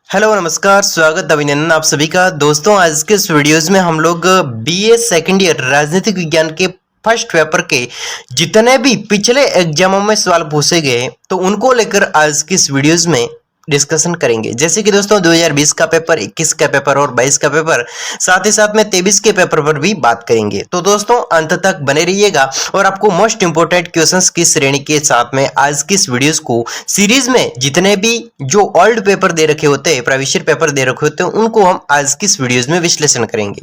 Hello नमस्कार, स्वागत अभिनंदन आप सभी का। दोस्तों आज के इस वीडियोस में हम लोग बीए सेकंड ईयर राजनीतिक विज्ञान के फर्स्ट पेपर के जितने भी पिछले एग्जामों में सवाल पूछे गए तो उनको लेकर आज की इस वीडियोस में डिस्कशन करेंगे। जैसे कि दोस्तों 2020 का पेपर, 21 का पेपर और 22 का पेपर, साथ ही साथ में 23 के पेपर पर भी बात करेंगे। तो दोस्तों अंत तक बने रहिएगा और आपको मोस्ट इंपोर्टेंट क्वेश्चंस की श्रेणी के साथ में आज की इस वीडियोस को सीरीज में जितने भी जो ओल्ड पेपर दे रखे होते हैं, प्रीवियस पेपर दे रखे होते हैं, उनको हम आज की इस वीडियोस में विश्लेषण करेंगे।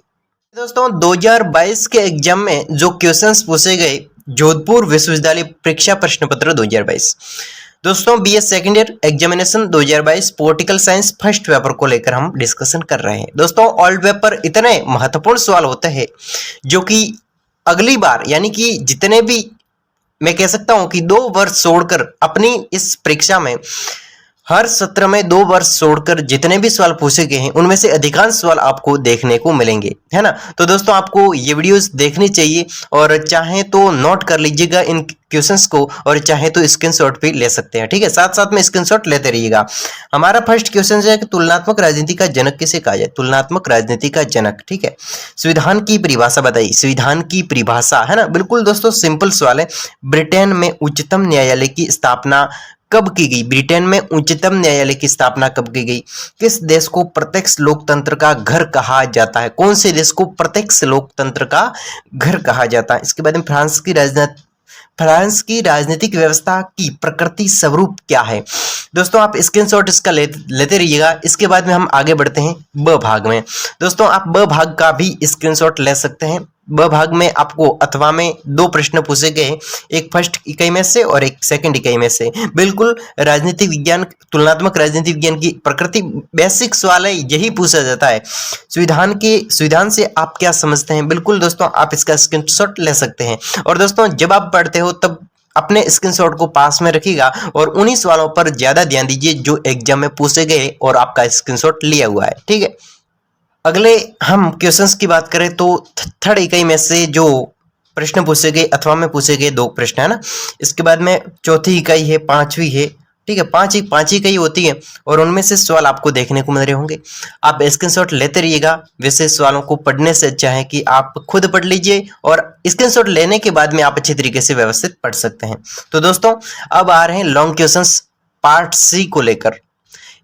दोस्तों 2022 के एग्जाम में जो क्वेश्चंस पूछे गए, जोधपुर विश्वविद्यालय परीक्षा प्रश्न पत्र 2022। दोस्तों BS second year examination 2022 political science first paper को लेकर हम डिस्कशन कर रहे हैं। दोस्तों ओल्ड पेपर इतने महत्वपूर्ण सवाल होते हैं जो कि अगली बार यानी कि जितने भी मैं कह सकता हूं कि 2 वर्ष छोड़कर अपनी इस परीक्षा में हर सत्र में 2 वर्ष छोड़कर जितने भी सवाल पूछे गए हैं उनमें से अधिकांश सवाल आपको देखने को मिलेंगे, है ना। तो दोस्तों आपको ये वीडियोस देखनी चाहिए और चाहे तो नोट कर लीजिएगा इन क्वेश्चंस को और चाहे तो स्क्रीनशॉट भी ले सकते हैं, ठीक है। साथ साथ में स्क्रीनशॉट लेते रहिएगा। हमारा फर्स्ट क्वेश्चन है कि तुलनात्मक राजनीति का जनक किसे कहा जाए। तुलनात्मक राजनीति का जनक, ठीक है। संविधान की परिभाषा बताइए। संविधान की परिभाषा, है ना, बिल्कुल दोस्तों सिंपल सवाल है। ब्रिटेन में उच्चतम न्यायालय की स्थापना कब की गई। ब्रिटेन में उच्चतम न्यायालय की स्थापना कब की गई। किस देश को प्रत्यक्ष लोकतंत्र का घर कहा जाता है। कौन से देश को प्रत्यक्ष लोकतंत्र का घर कहा जाता है। इसके बाद में फ्रांस की राजनीतिक व्यवस्था की प्रकृति स्वरूप क्या है। दोस्तों आप स्क्रीनशॉट इसका लेते रहिएगा। इसके बाद में हम आगे बढ़ते हैं ब भाग में। दोस्तों आप ब भाग का भी स्क्रीनशॉट ले सकते हैं। ब भाग में आपको अथवा में 2 प्रश्न पूछे गए, एक फर्स्ट इकाई में से और एक सेकंड इकाई में से। बिल्कुल राजनीतिक विज्ञान, तुलनात्मक राजनीतिक विज्ञान की प्रकृति बेसिक सवाल है, यही पूछा जाता है। संविधान से आप क्या समझते हैं। बिल्कुल दोस्तों आप इसका स्क्रीनशॉट ले सकते हैं। और दोस्तों जब आप पढ़ते हो तब अपने स्क्रीनशॉट को पास में रखिएगा और उन्हीं सवालों पर ज्यादा ध्यान दीजिए जो एग्जाम में पूछे गए और आपका स्क्रीनशॉट लिया हुआ है, ठीक है। अगले हम क्वेश्चंस की बात करें तो थर्ड इकाई में से जो प्रश्न पूछे गए अथवा में पूछे गए 2 प्रश्न, है ना। इसके बाद में चौथी इकाई है, 5वीं है, ठीक है। पांच इकाई होती है और उनमें से सवाल आपको देखने को मिल रहे होंगे। आप स्क्रीनशॉट लेते रहिएगा। वैसे सवालों को पढ़ने से अच्छा है कि आप खुद पढ़ लीजिए और स्क्रीनशॉट लेने के बाद में आप अच्छे तरीके से व्यवस्थित पढ़ सकते हैं। तो दोस्तों अब आ रहे हैं लॉन्ग क्वेश्चंस पार्ट सी को लेकर।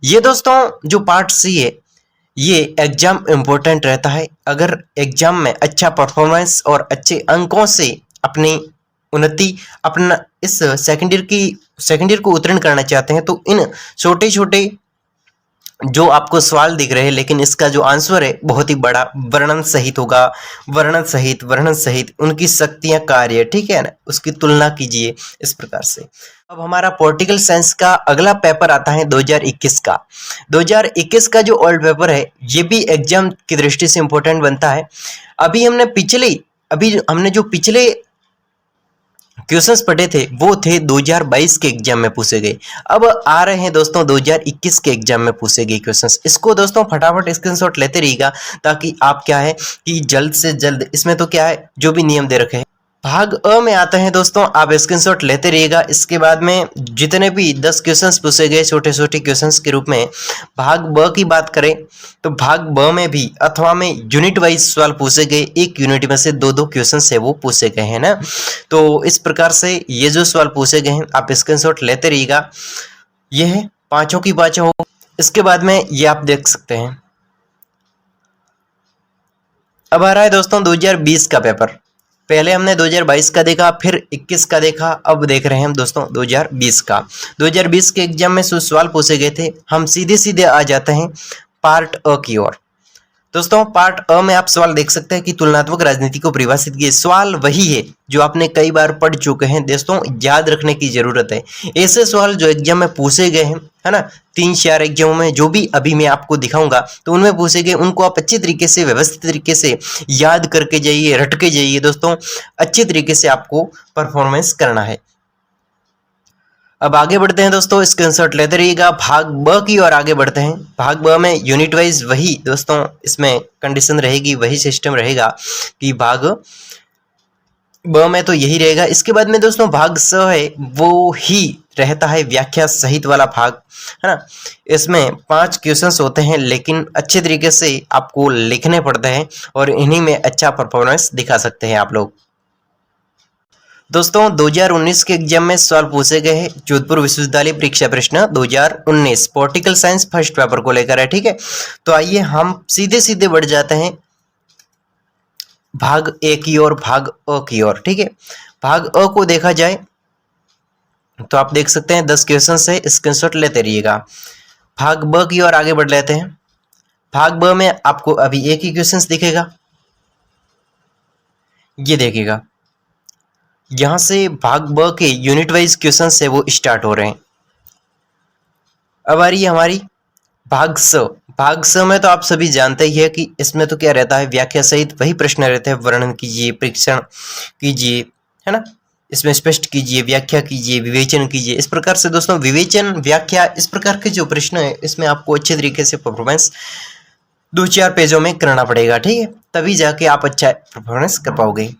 ये दोस्तों जो पार्ट सी है ये एग्जाम इंपॉर्टेंट रहता है। अगर एग्जाम में अच्छा परफॉर्मेंस और अच्छे अंकों से अपनी उन्नति, अपना इस सेकंड ईयर को उत्तीर्ण करना चाहते हैं तो इन छोटे छोटे जो आपको सवाल दिख रहे हैं, लेकिन इसका जो आंसर है बहुत ही बड़ा वर्णन सहित होगा। वर्णन सहित उनकी शक्तियां कार्य, ठीक है ना, उसकी तुलना कीजिए इस प्रकार से। अब हमारा पॉलिटिकल साइंस का अगला पेपर आता है 2021 का। 2021 का जो ओल्ड पेपर है ये भी एग्जाम की दृष्टि से इंपॉर्टेंट बनता है। अभी हमने जो पिछले क्वेश्चंस पढ़े थे वो थे 2022 के एग्जाम में पूछे गए। अब आ रहे हैं दोस्तों 2021 के एग्जाम में पूछे गए क्वेश्चंस। इसको दोस्तों फटाफट स्क्रीनशॉट लेते रहिएगा ताकि आप क्या है कि जल्द से जल्द, इसमें तो क्या है जो भी नियम दे रखे हैं। भाग अ में आते हैं दोस्तों, आप स्क्रीनशॉट लेते रहिएगा। इसके बाद में जितने भी 10 क्वेश्चंस पूछे गए छोटे छोटे क्वेश्चंस के रूप में। भाग ब की बात करें तो भाग ब में भी अथवा में यूनिट वाइज सवाल पूछे गए। एक यूनिट में से 2-2 क्वेश्चंस है वो पूछे गए हैं ना। तो इस प्रकार से ये जो सवाल पूछे गए हैं आप स्क्रीनशॉट लेते रहिएगा। ये है पांचों की पांचों। इसके बाद में ये आप देख सकते हैं। अब आ रहा है दोस्तों 2020 का पेपर। पहले हमने 2022 का देखा, फिर 21 का देखा, अब देख रहे हैं हम दोस्तों 2020 का। 2020 के एग्जाम में जो सवाल पूछे गए थे हम सीधे आ जाते हैं पार्ट अ की ओर। दोस्तों पार्ट अ में आप सवाल देख सकते हैं कि तुलनात्मक राजनीति को परिभाषित किए। सवाल वही है जो आपने कई बार पढ़ चुके हैं दोस्तों, याद रखने की जरूरत है। ऐसे सवाल जो एग्जाम में पूछे गए हैं, है ना, 3-4 एग्जामों में जो भी अभी मैं आपको दिखाऊंगा तो उनमें पूछे गए, उनको आप अच्छे तरीके से व्यवस्थित तरीके से याद करके जाइए, रट के जाइए दोस्तों। अच्छे तरीके से आपको परफॉर्मेंस करना है। अब आगे बढ़ते हैं दोस्तों, स्क्रीनशॉट लेते रहिएगा। भाग ब की ओर आगे बढ़ते हैं। भाग ब में यूनिट वाइज वही दोस्तों इसमें कंडीशन रहेगी, वही सिस्टम रहेगा कि भाग ब में तो यही रहेगा। इसके बाद में दोस्तों भाग स है वो ही रहता है व्याख्या सहित वाला भाग, है ना। इसमें 5 क्वेश्चंस होते हैं, लेकिन अच्छे तरीके से आपको लिखने पड़ते हैं और इन्हीं में अच्छा परफॉर्मेंस दिखा सकते हैं आप लोग। दोस्तों 2019 के एग्जाम में सवाल पूछे गए हैं जोधपुर विश्वविद्यालय परीक्षा प्रश्न 2019 पॉलिटिकल साइंस फर्स्ट पेपर को लेकर है, ठीक है। तो आइए हम सीधे सीधे बढ़ जाते हैं भाग ए की ओर, भाग अ की ओर, ठीक है। भाग अ को देखा जाए तो आप देख सकते हैं 10 क्वेश्चन से स्क्रीनशॉट लेते रहिएगा। भाग ब की ओर आगे बढ़ लेते हैं। भाग ब में आपको अभी एक ही क्वेश्चन दिखेगा, ये देखिएगा। यहां से भाग ब के यूनिट वाइज क्वेश्चन है वो स्टार्ट हो रहे हैं। अब आ रही है हमारी भाग स। भाग स में तो आप सभी जानते ही है कि इसमें तो क्या रहता है, व्याख्या सहित वही प्रश्न रहते हैं। वर्णन कीजिए, परीक्षण कीजिए, है ना। इसमें स्पष्ट कीजिए, व्याख्या कीजिए, विवेचन कीजिए। इस प्रकार से दोस्तों विवेचन, व्याख्या, इस प्रकार के जो प्रश्न है इसमें आपको अच्छे तरीके से परफॉर्मेंस 2-4 पेजों में करना पड़ेगा, ठीक है। तभी जाके आप अच्छा परफॉर्मेंस कर पाओगे।